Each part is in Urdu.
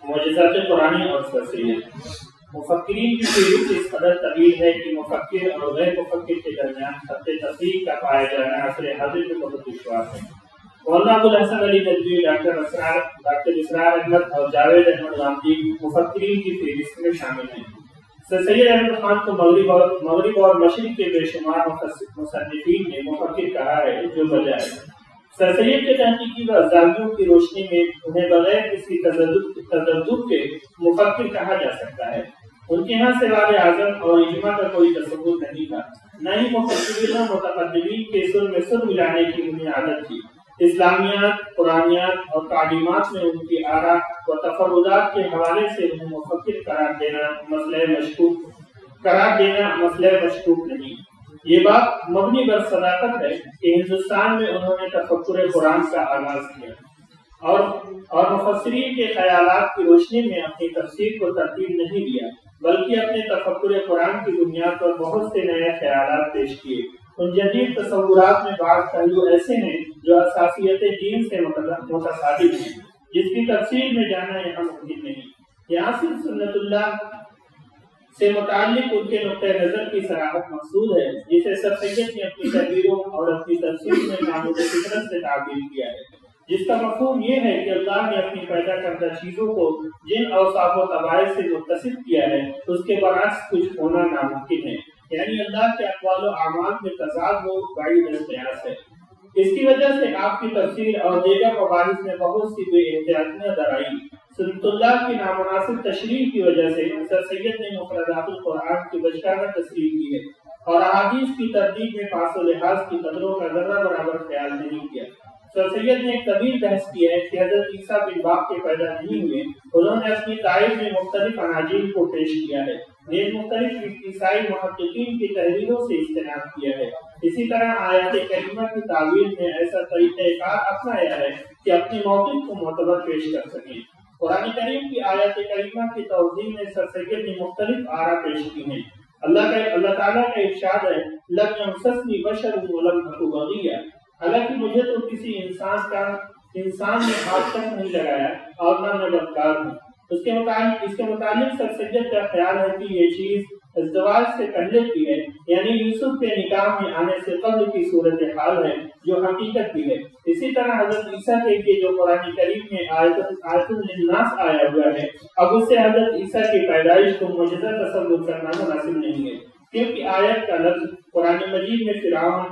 معجزات قرآنی اور سرسید مفکرین کی فہرست اس قدر طویل ہے کہ مفکر اور غیر مفکر کے درمیان خط تفریق کا پایا جانا عصر حاضر میں بہت دشوار ہے۔ مولانا ابوالحسن علی ندوی، ڈاکٹر اسرار احمد اور جاوید احمد غامدی مفکرین کی فہرست میں شامل ہیں۔ سر سید احمد خان کو مغرب اور مشرق کے بے شمار مصنفین نے مفکر کہا ہے، جو بجائے سر سید کے تحقیقی زاویوں کی روشنی میں انہیں بغیر کسی تذبذب کے مفکر کہا جا سکتا ہے۔ ان کے ہاں سوال اعظم اور اجماع کا کوئی تصور نہیں تھا، نہ ہی مفکرین و متقدمین کے سر میں سر ملانے کی انہیں عادت تھی۔ اسلامیات، قرآنیات اور تعلیمات میں ان کی آراء و تفردات کے حوالے سے انہیں مفکر قرار دینا مسئلہ مشکوک نہیں۔ یہ بات مبنی بر صداقت ہے کہ ہندوستان میں انہوں نے تفکر قرآن کا آغاز کیا اور مفسرین کے خیالات کی روشنی میں اپنی تفسیر کو ترتیب نہیں دیا، بلکہ اپنے تفکر قرآن کی بنیاد پر بہت سے نئے خیالات پیش کیے۔ ان جدید تصورات میں بعض پہلو ایسے ہیں جو اساسیت دین سے متصادم ہیں، جس کی تفصیل میں جانا یہاں ممکن نہیں۔ یہاں صرف سنت اللہ سے متعلق ان کے نقطۂ نظر کی صراحت مقصود ہے، جسے سر سید نے اپنی تحریروں اور اپنی تفسیر میں معمول فطرت سے تعبیر کیا ہے، جس کا مفہوم یہ ہے کہ اللہ نے اپنی پیدا کردہ چیزوں کو جن اوصاف و طبائع سے متصف کیا ہے، اس کے برعکس کچھ ہونا ناممکن ہے، یعنی اللہ کے اقوال و اعمال میں تضاد و بعید القیاس ہے۔ اس کی وجہ سے آپ کی تفسیر اور دیگر مباحث میں بہت سی بے احتیاطیاں در آئیں۔ سنت اللہ کی نامناسب تشریح کی وجہ سے سر سید نے مفردات القرآن کی بچکانہ تصریح کی ہے اور احادیث کی ترتیب میں پاس و لحاظ کی قدروں کا ذرہ برابر خیال نہیں کیا۔ سر سید نے ایک طویل بحث کی ہے کہ حضرت عیسیٰ بن باپ کے پیدا نہیں ہوئے۔ انہوں نے اپنی تائید میں مختلف اناجیل کو پیش کیا ہے، نیز مختلف عیسائی محققین کی تحریروں سے استناد کیا ہے۔ اسی طرح آیات کریمہ کی تعویل میں ایسا طریقہ کار اپنایا ہے کہ اپنے موقف کو معتبر پیش کر سکیں۔ قرآن کریم کی آیات کریمہ کی توضیح میں سر سید نے مختلف آراء پیش کی ہیں۔ اللہ تعالیٰ کا ارشاد ہے، لم یمسسنی بشر ولم اک بغیا، حالانکہ مجھے تو کسی انسان نے ہاتھ تک نہیں لگایا اور نہ میں بدکار ہوں۔ اس کے متعلق سر سید کا خیال ہے کہ یہ چیز ازدواج سے پہلے کی ہے، یعنی یوسف کے نکاح میں آنے سے قبل کی صورتحال ہے، جو حقیقت بھی ہے۔ اسی طرح حضرت عیسیٰ کے لیے جو قرآن کریم میں آیت للناس آیا ہوا ہے، اب اس سے حضرت عیسیٰ کی پیدائش کو معجزہ تصور کرنا مناسب نہیں ہے، کیونکہ آیت کا لفظ قرآن مجید میں فرعون،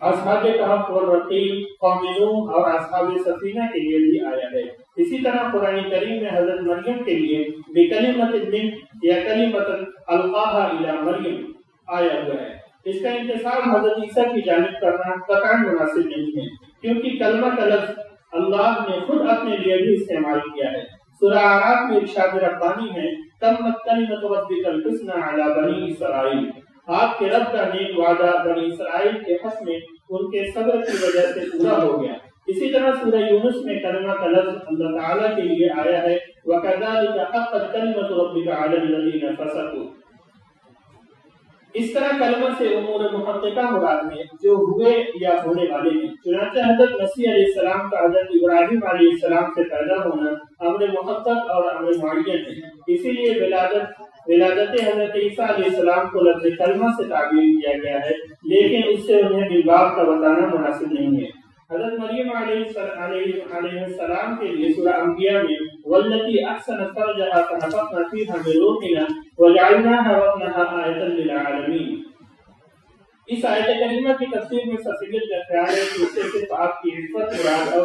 اصحاب کہف والرقیم، قوم نوح اور اصحاب سفینہ کے لیے بھی آیا ہے۔ اسی طرح قرآن کریم میں حضرت مریم کے لیے بکلمۃ من یا کلمۃ القاہا الی مریم آیا ہوا ہے۔ اس کا انتساب حضرت عیسیٰ کی جانب کرنا قطعاً مناسب نہیں ہے، کیونکہ کلمہ کا لفظ اللہ نے خود اپنے لیے بھی استعمال کیا ہے۔ سورہ اعراف میں ارشاد ربانی ہے، تمت کلمۃ ربک الحسنی علی بنی اسرائیل، آپ کے رب کا نیک وعدہ بنی اسرائیل کے حق میں ان کے صبر کی وجہ سے پورا ہو گیا۔ اسی طرح سورہ یونس میں کلمہ کا لفظ اللہ تعالیٰ کے لیے آیا ہے، وَكَذَلِكَ حَقَّتْ كَلِمَةُ رَبِّكَ عَلَى الَّذِينَ فَسَقُوا۔ اس طرح کلمہ سے امور محققہ مراد میں جو ہوئے یا ہونے والے ہیں۔ چنانچہ حضرت مسیح علیہ السلام کا حضرت ابراہیم علیہ السلام سے پیدا ہونا امر محقق اور امر معین ہے، اسی لیے ولادت حضرت عیسیٰ علیہ السلام کو لفظ کلمہ سے تعبیر کیا گیا ہے، لیکن اس سے انہیں بالباب کا بتانا مناسب نہیں ہے۔ حضرت مریم علیہ السلام کے لیے سورہ انبیاء میں والتی احسنت فرجها فنفخنا فیہا من روحنا وجعلناها وابنها آیۃ للعالمین۔ اس آیت کریمہ کی تفسیر میں سر سید کا خیال ہے کہ اس سے صرف آپ کی عفت مراد اور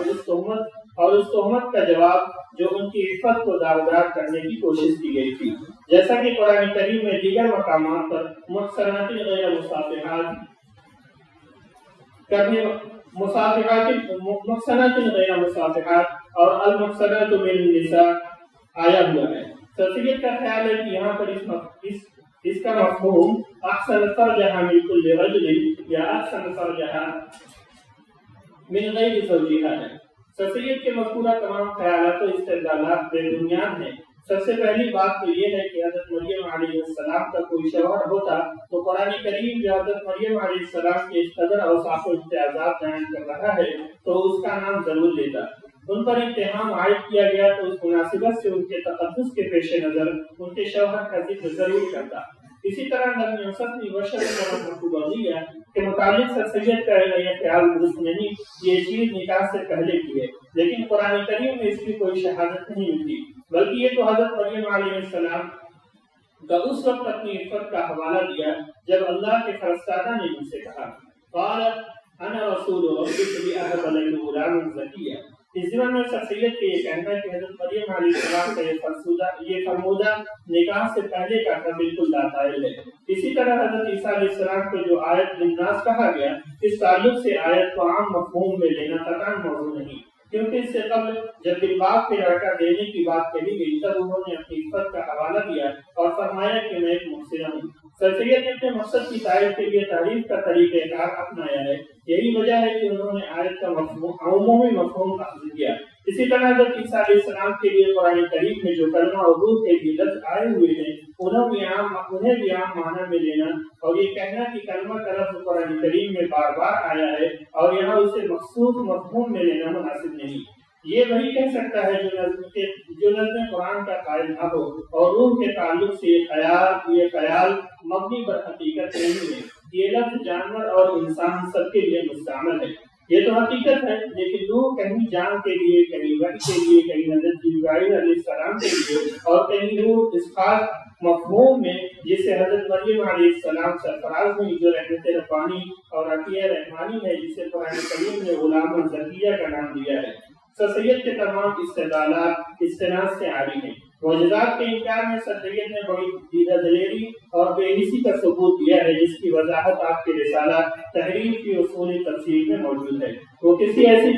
اس تہمت کا جواب جو ان کی عفت کو داغدار کرنے کی کوشش کی گئی تھی، جیسا کہ قرآن کریم میں دیگر مقامات پر محصنات غیر مصافحات اور المحصنات من النساء آیا ہوا ہے۔ سر سید کا خیال ہے کہ یہاں پر اس کا مفہوم احسن فرجها من كل رجل یا احسن فرجها من غیر زوجها ہے۔ سر سید کے مذکورہ تمام خیالات و استدلالات بے بنیاد ہیں، سب سے پہلی بات تو یہ ہے کہ حضرت مریم علیہ السلام کا کوئی شوہر ہوتا تو قرآن کریم جو حضرت مریم علیہ السلام کے اس قدر اوصاف و امتیازات بیان کر رہا ہے تو اس کا نام ضرور لیتا۔ ان پر اتہام عائد کیا گیا تو اس مناسبت سے ان کے تقدس کے پیش نظر ان کے شوہر کا ذکر ضرور کرتا۔ اسی طرح لم ينصفني بشر ولا کے متعلق سر سید کا یہ خیال درست نہیں، یہ چیز نکاح سے پہلے کی ہے، لیکن قرآن کریم میں اس کی کوئی شہادت نہیں ملتی، بلکہ یہ تو حضرت مریم علیہ السلام کا اس وقت اپنی عفت کا حوالہ دیا جب اللہ کے فرستادہ نے ان سے کہا قالت انا رسول ربک لأہب لک غلاما زکیا۔ اس زمن میں سر سید کے یہ کہنا ہے کہ حضرت مریم علیہ السلام کا یہ فرمودہ نکاح سے پہلے کا تھا بالکل لاتعلق ہے۔ اسی طرح حضرت عیسیٰ علیہ السلام کو جو آیت للناس کہا گیا اس تعلق سے آیت کو عام مفہوم میں لینا قطعاً موضوع نہیں، کیونکہ اس سے قبل جب بالباپ کے لڑکا دینے کی بات کہی گئی تب انہوں نے اپنی عفت کا حوالہ دیا اور فرمایا کہ میں ایک محسنہ ہوں۔ سر سید نے اپنے مقصد کی تعریف کے لیے تعریف کا طریقہ کار اپنایا ہے، یہی وجہ ہے کہ انہوں نے آیت کا عمومی مفہوم اخذ کیا۔ اسی طرح حضرت عیسیٰ علیہ السلام کے لیے قرآن کریم میں جو کلمہ اور روح کے بھی لفظ آئے ہوئے ہیں انہیں بھی عام معنی میں لینا اور یہ کہنا کہ کلمہ کا لفظ قرآن کریم میں بار بار آیا ہے اور یہاں اسے مخصوص مفہوم میں لینا مناسب نہیں۔ یہ وہی کہہ سکتا ہے جو نظم قرآن کا قائل نہ ہو اور روح کے تعلق سے یہ خیال مبنی پر حقیقت نہیں ہے۔ یہ لفظ جانور اور انسان سب کے لیے مستعمل ہے، یہ تو حقیقت ہے، لیکن روح کہیں جان کے لیے، کہیں وحی کے لیے، کہیں حضرت جبرائیل علیہ السلام کے لیے اور کہیں روح اس خاص مفہوم میں جسے حضرت مریم علیہ السلام سرفراز میں جو رحمت ربانی اور عطیہ رحمانی ہے جسے قرآن کریم نے غلام زکیہ کا نام دیا ہے۔ سر سید کے تمام استدلالات استناد سے عاری ہیں۔ معجزات کے انکار میں سر سید نے بڑی دیدہ دلیری اور بے حسی کا ثبوت دیا ہے جس کی وضاحت آپ کے رسالہ تحریر کی اصول تفسیر میں موجود ہے۔ وہ کسی ایسی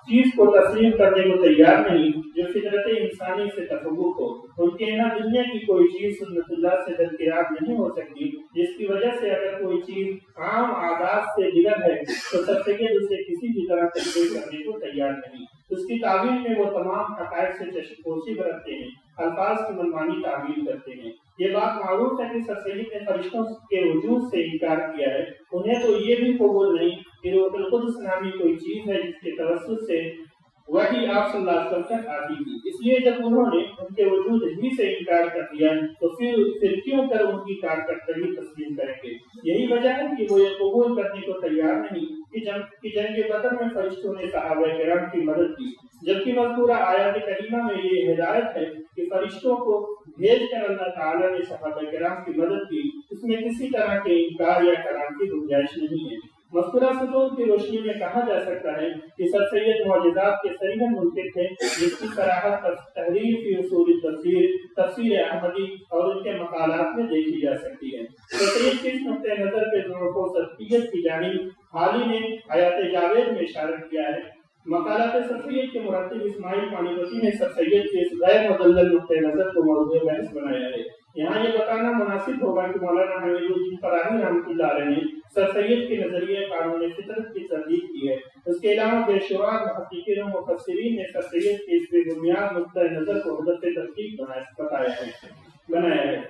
چیز کو تسلیم کرنے کو تیار نہیں جو فطرت انسانی سے تفوق ہو۔ ان کے یہاں دنیا کی کوئی چیز سنت اللہ سے درکرار نہیں ہو سکتی، جس کی وجہ سے اگر کوئی چیز عام عادات سے بگڑ ہے تو سر سید اسے کسی بھی طرح تسلیم کرنے کو تیار نہیں۔ اس کی تعبیر میں وہ تمام حقائق سے چشمپوشی برتتے ہیں، الفاظ کی منمانی تعبیر کرتے ہیں۔ یہ بات معروف ہے کہ سر سید نے فرشتوں کے وجود سے انکار کیا ہے، انہیں تو یہ بھی قبول نہیں کہ روح القدس نامی کوئی چیز ہے جس کے توسط سے وحی آپ صلی اللہ علیہ وسلم تک آتی تھی۔ اس لیے جب انہوں نے ان کے وجود ہی سے انکار کر دیا تو پھر کیوں کر ان کی کارکردگی تسلیم کریں گے؟ یہی وجہ ہے کہ وہ یہ قبول کرنے کو تیار نہیں کہ جنگ بدر میں فرشتوں نے صحابہ کرام کی مدد کی، جبکہ مذکورہ آیات کریمہ میں یہ ہدایت ہے کہ فرشتوں کو بھیج کر اللہ تعالیٰ نے صحابہ کرام کی مدد کی۔ اس میں کسی طرح کے انکار یا کلام کی گنجائش نہیں ہے۔ مذکورہ سطور کی روشنی میں کہا جا سکتا ہے کہ سر سید معجزات کے صریحاً منکر تھے، جس کی صراحت تحریر فی اصول تفسیر احمدی اور ان کے مقالات میں دیکھی جا سکتی ہے۔ سر سید کے اس نقطۂ نظر کے ذوق و سطحیت کی جانب حال ہی نے حیات جاوید میں اشارہ کیا ہے۔ مقالات سر سید کے مرتب اسماعیل پانی پتی نے سر سید کے اس غیر مدلل نقطۂ نظر کو موضوع بحث بنایا ہے۔ یہاں یہ بتانا مناسب ہوگا کہ مولانا حمید الدین فراہی رحمۃ اللہ علیہ نے سر سید کے نظریے قانون فطرت کی تردید کی ہے۔ اس کے علاوہ بے شمار محققین و مفسرین نے سر سید کے اس بے بنیاد نقطۂ نظر کو حدت تحقیق بنایا ہے۔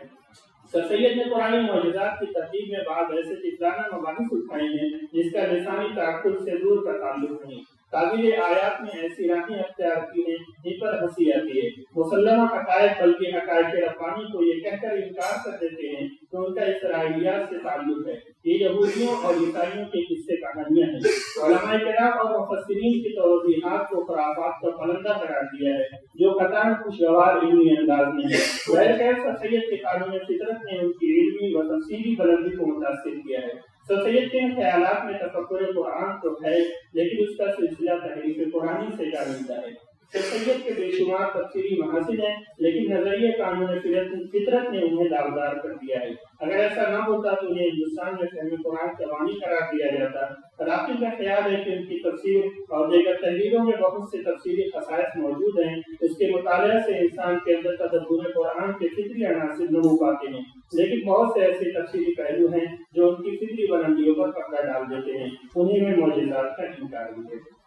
سر سید نے قرآن معجزات کی ترتیب میں بعض ایسے فکرانہ مباحث اٹھائے ہیں جس کا لسانی تعقل سے دور کا تعلق نہیں۔ تعبیر آیات میں ایسی راہیں اختیار کی ہیں جن پر ہنسی آتی ہے۔ مسلمہ حقائق بلکہ حقائق ربانی کو یہ کہہ کر انکار کر دیتے ہیں کہ ان کا اسرائیلیات سے تعلق ہے۔ یہ یہودیوں اور عیسائیوں کے قصے کہانیاں ہیں۔ علماء کرام اور مفسرین کی توضیحات کو خرافات کا پلندہ قرار دیا ہے جو قطعاً خوشگوار علمی انداز میں ہے۔ بہرکیف سر سید کے قانون فطرت نے ان کی علمی و تفصیلی بلندی کو متاثر کیا ہے۔ سر سید کے خیالات میں تفکر قرآن تو ہے لیکن اس کا سلسلہ تحریف قرآنی سے جا ملتا ہے۔ سر سید کے بے شمار تفسیری محاسن ہیں لیکن نظریہ قانون فطرت نے انہیں داغدار کر دیا ہے۔ اگر ایسا نہ ہوتا تو انہیں ہندوستان میں فہم قرآن کا بانی قرار دیا جاتا۔ راقی کا خیال ہے کہ ان کی تفسیر اور دیگر تحریروں میں بہت سے تفسیری خصائص موجود ہیں۔ اس کے مطالعہ سے انسان کے اندر تدبر قرآن کے فطری عناصر نمو پاتے ہیں، لیکن بہت سے ایسے تفسیری پہلو ہیں جو ان کی فطری بلندیوں پر پردہ ڈال دیتے ہیں۔ انہیں میں معجزات کا انکار بھی ہے۔